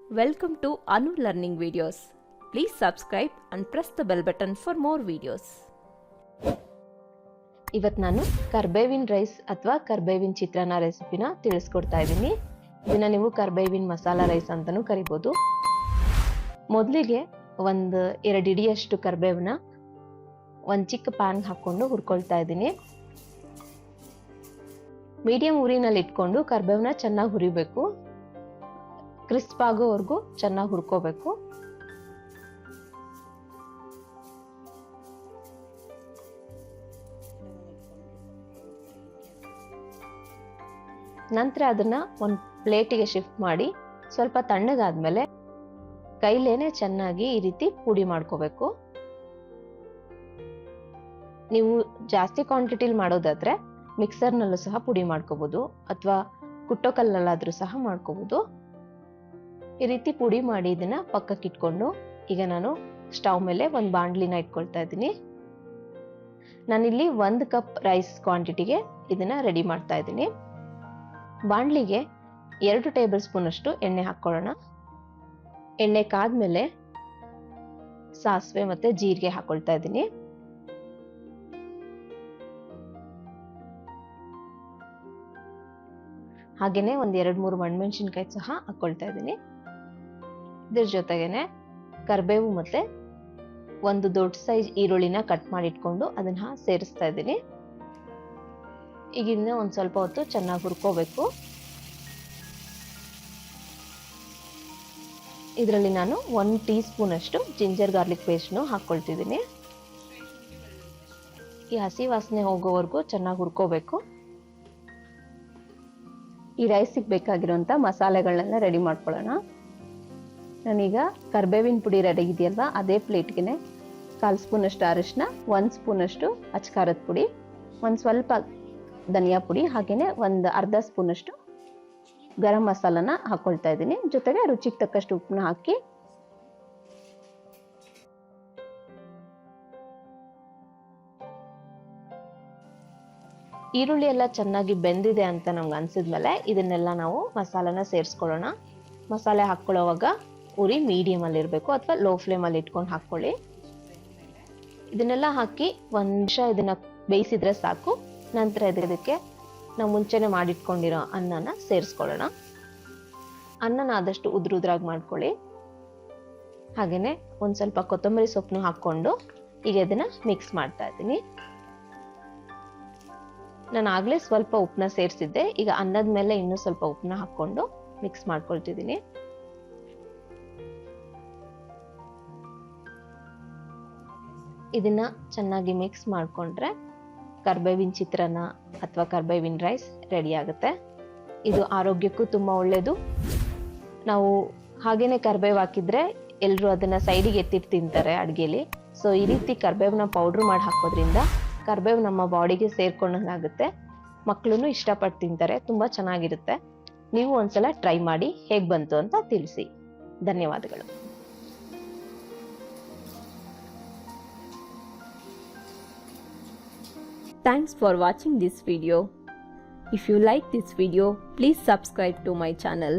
Welcome to Anu Learning Videos. Please subscribe and press the bell button for more videos. ಇವತ್ತು ನಾನು ಕರ್ಬೇವಿನ rice ಅಥವಾ ಕರ್ಬೇವಿನ ಚಿತ್ರಾನ್ನ ರೆಸಿಪಿನ ತಿಳಿಸ್ಕೊಡ್ತಾ ಇದ್ದೀನಿ. ಇದನ್ನ ನೀವು ಕರ್ಬೇವಿನ ಮಸಾಲಾ ರೈಸ್ ಅಂತಾನೂ ಕರಿಬೋದು. ಮೊದಲಿಗೆ ಒಂದು 2 ಹಿಡಿಯಷ್ಟು ಕರ್ಬೇವನ್ನ ಒಂದು ಚಿಕ್ಕ ಪ್ಯಾನ್ ಹಾಕೊಂಡು ಹುರ್ಕೊಳ್ತಾ ಇದ್ದೀನಿ. ಮೀಡಿಯಂ ಉರಿನಲ್ಲಿ ಇಟ್ಕೊಂಡು ಕರ್ಬೇವನ್ನ ಚೆನ್ನಾಗಿ ಹುರಿಬೇಕು. ಕ್ರಿಸ್ಪ್ ಆಗೋವರೆಗೂ ಚೆನ್ನಾಗಿ ಹುರ್ಕೋಬೇಕು. ನಂತರ ಅದನ್ನ ಒಂದು ಪ್ಲೇಟಿಗೆ ಶಿಫ್ಟ್ ಮಾಡಿ ಸ್ವಲ್ಪ ತಣ್ಣಗಾದ್ಮೇಲೆ ಕೈಲೇನೆ ಚೆನ್ನಾಗಿ ಈ ರೀತಿ ಪುಡಿ ಮಾಡ್ಕೋಬೇಕು. ನೀವು ಜಾಸ್ತಿ ಕ್ವಾಂಟಿಟಿಲಿ ಮಾಡೋದಾದ್ರೆ ಮಿಕ್ಸರ್ನಲ್ಲೂ ಸಹ ಪುಡಿ ಮಾಡ್ಕೋಬಹುದು ಅಥವಾ ಕುಟ್ಟೋ ಕಲ್ಲಲ್ಲಾದ್ರೂ ಸಹ ಮಾಡ್ಕೋಬಹುದು. ಈ ರೀತಿ ಪುಡಿ ಮಾಡಿ ಇದನ್ನ ಪಕ್ಕಕ್ಕೆ ಇಟ್ಕೊಂಡು ಈಗ ನಾನು ಸ್ಟವ್ ಮೇಲೆ ಒಂದು ಬಾಂಡ್ಲಿನ ಇಟ್ಕೊಳ್ತಾ ಇದ್ದೀನಿ. ನಾನಿಲ್ಲಿ 1 ಕಪ್ ರೈಸ್ ಕ್ವಾಂಟಿಟಿಗೆ ಇದನ್ನ ರೆಡಿ ಮಾಡ್ತಾ ಇದ್ದೀನಿ. ಬಾಂಡ್ಲಿಗೆ 2 ಟೇಬಲ್ ಸ್ಪೂನ್ ಅಷ್ಟು ಎಣ್ಣೆ ಹಾಕೊಳ್ಳೋಣ. ಎಣ್ಣೆ ಕಾದ್ಮೇಲೆ ಸಾಸಿವೆ ಮತ್ತೆ ಜೀರಿಗೆ ಹಾಕೊಳ್ತಾ ಇದ್ದೀನಿ. ಹಾಗೇನೆ ಒಂದ್ 2-3 ಒಣಮೆಣಸಿನಕಾಯಿ ಸಹ ಹಾಕೊಳ್ತಾ ಇದ್ದೀನಿ. ಇದ್ರ ಜೊತೆಗೇನೆ ಕರ್ಬೇವು ಮತ್ತೆ ಒಂದು ದೊಡ್ಡ ಸೈಜ್ ಈರುಳ್ಳಿನ ಕಟ್ ಮಾಡಿ ಇಟ್ಕೊಂಡು ಅದನ್ನ ಸೇರಿಸ್ತಾ ಇದ್ದೀನಿ. ಈಗ ಇದನ್ನ ಒಂದ್ ಸ್ವಲ್ಪ ಹೊತ್ತು ಚೆನ್ನಾಗಿ ಹುರ್ಕೋಬೇಕು. ಇದರಲ್ಲಿ ನಾನು 1 ಟೀ ಸ್ಪೂನ್ ಅಷ್ಟು ಜಿಂಜರ್ ಗಾರ್ಲಿಕ್ ಪೇಸ್ಟ್ನು ಹಾಕೊಳ್ತಿದ್ದೀನಿ. ಈ ಹಸಿ ವಾಸನೆ ಹೋಗೋವರೆಗೂ ಚೆನ್ನಾಗಿ ಹುರ್ಕೋಬೇಕು. ಈ ರೈಸಿಗೆ ಬೇಕಾಗಿರುವಂತ ಮಸಾಲೆಗಳನ್ನೆಲ್ಲ ರೆಡಿ ಮಾಡ್ಕೊಳ್ಳೋಣ. ನಾನೀಗ ಕರ್ಬೇವಿನ ಪುಡಿ ರೆಡಿ ಇದೆಯಲ್ವಾ, ಅದೇ ಪ್ಲೇಟ್ಗೆ 1/4 ಸ್ಪೂನ್ ಅಷ್ಟು ಅರಿಶಿನ, 1 ಸ್ಪೂನ್ ಅಷ್ಟು ಅಚ್ಕಾರದ ಪುಡಿ, ಒಂದು ಸ್ವಲ್ಪ ಧನಿಯಾ ಪುಡಿ, ಹಾಗೇನೆ ಒಂದು ಅರ್ಧ ಸ್ಪೂನ್ ಅಷ್ಟು ಗರಂ ಮಸಾಲನ ಹಾಕೊಳ್ತಾ ಇದ್ದೀನಿ. ಜೊತೆಗೆ ರುಚಿಗೆ ತಕ್ಕಷ್ಟು ಉಪ್ಪನ್ನ ಹಾಕಿ ಈರುಳ್ಳಿ ಎಲ್ಲ ಚೆನ್ನಾಗಿ ಬೆಂದಿದೆ ಅಂತ ನಮ್ಗೆ ಅನ್ಸಿದ್ಮೇಲೆ ಇದನ್ನೆಲ್ಲ ನಾವು ಮಸಾಲಾನ ಸೇರಿಸ್ಕೊಳ್ಳೋಣ. ಮಸಾಲೆ ಹಾಕೊಳ್ಳೋವಾಗ ಉರಿ ಮೀಡಿಯಂ ಅಲ್ಲಿ ಇರಬೇಕು ಅಥವಾ ಲೋ ಫ್ಲೇಮ್ ಅಲ್ಲಿ ಇಟ್ಕೊಂಡು ಹಾಕೊಳ್ಳಿ. ಇದನ್ನೆಲ್ಲ ಹಾಕಿ 1 ನಿಮಿಷ ಇದನ್ನ ಬೇಯಿಸಿದ್ರೆ ಸಾಕು. ನಂತರ ಇದಕ್ಕೆ ನಾವು ಮುಂಚೆನೆ ಮಾಡಿಟ್ಕೊಂಡಿರೋ ಅನ್ನನ ಸೇರಿಸ್ಕೊಳ್ಳೋಣ. ಅನ್ನನ ಆದಷ್ಟು ಉದ್ರಾಗಿ ಮಾಡ್ಕೊಳ್ಳಿ. ಹಾಗೇನೆ ಒಂದ್ ಸ್ವಲ್ಪ ಕೊತ್ತಂಬರಿ ಸೊಪ್ಪನ್ನು ಹಾಕೊಂಡು ಈಗ ಇದನ್ನ ಮಿಕ್ಸ್ ಮಾಡ್ತಾ ಇದ್ದೀನಿ. ನಾನು ಆಗ್ಲೇ ಸ್ವಲ್ಪ ಉಪ್ಪನ್ನ ಸೇರಿಸಿದ್ದೆ. ಈಗ ಅನ್ನದ ಮೇಲೆ ಇನ್ನೂ ಸ್ವಲ್ಪ ಉಪ್ಪನ್ನ ಹಾಕೊಂಡು ಮಿಕ್ಸ್ ಮಾಡ್ಕೊಳ್ತಿದ್ದೀನಿ. ಇದನ್ನ ಚೆನ್ನಾಗಿ ಮಿಕ್ಸ್ ಮಾಡ್ಕೊಂಡ್ರೆ ಕರ್ಬೇವಿನ ಚಿತ್ರಾನ್ನ ಅಥವಾ ಕರ್ಬೇವಿನ ರೈಸ್ ರೆಡಿ ಆಗುತ್ತೆ. ಇದು ಆರೋಗ್ಯಕ್ಕೂ ತುಂಬಾ ಒಳ್ಳೇದು. ನಾವು ಹಾಗೇನೆ ಕರ್ಬೇವು ಹಾಕಿದ್ರೆ ಎಲ್ಲರೂ ಅದನ್ನ ಸೈಡಿಗೆ ಎತ್ತಿಟ್ಟು ತಿಂತಾರೆ ಅಡ್ಗೆಲಿ. ಸೊ ಈ ರೀತಿ ಕರ್ಬೇವನ್ನ ಪೌಡ್ರ್ ಮಾಡಿ ಹಾಕೋದ್ರಿಂದ ಕರ್ಬೇವು ನಮ್ಮ ಬಾಡಿಗೆ ಸೇರ್ಕೊಂಡಂಗಾಗುತ್ತೆ. ಮಕ್ಕಳು ಇಷ್ಟಪಟ್ಟು ತಿಂತಾರೆ. ತುಂಬಾ ಚೆನ್ನಾಗಿರುತ್ತೆ. ನೀವು ಒಂದ್ಸಲ ಟ್ರೈ ಮಾಡಿ ಹೇಗ್ ಬಂತು ಅಂತ ತಿಳಿಸಿ. ಧನ್ಯವಾದಗಳು. Thanks for watching this video. If you like this video, please subscribe to my channel.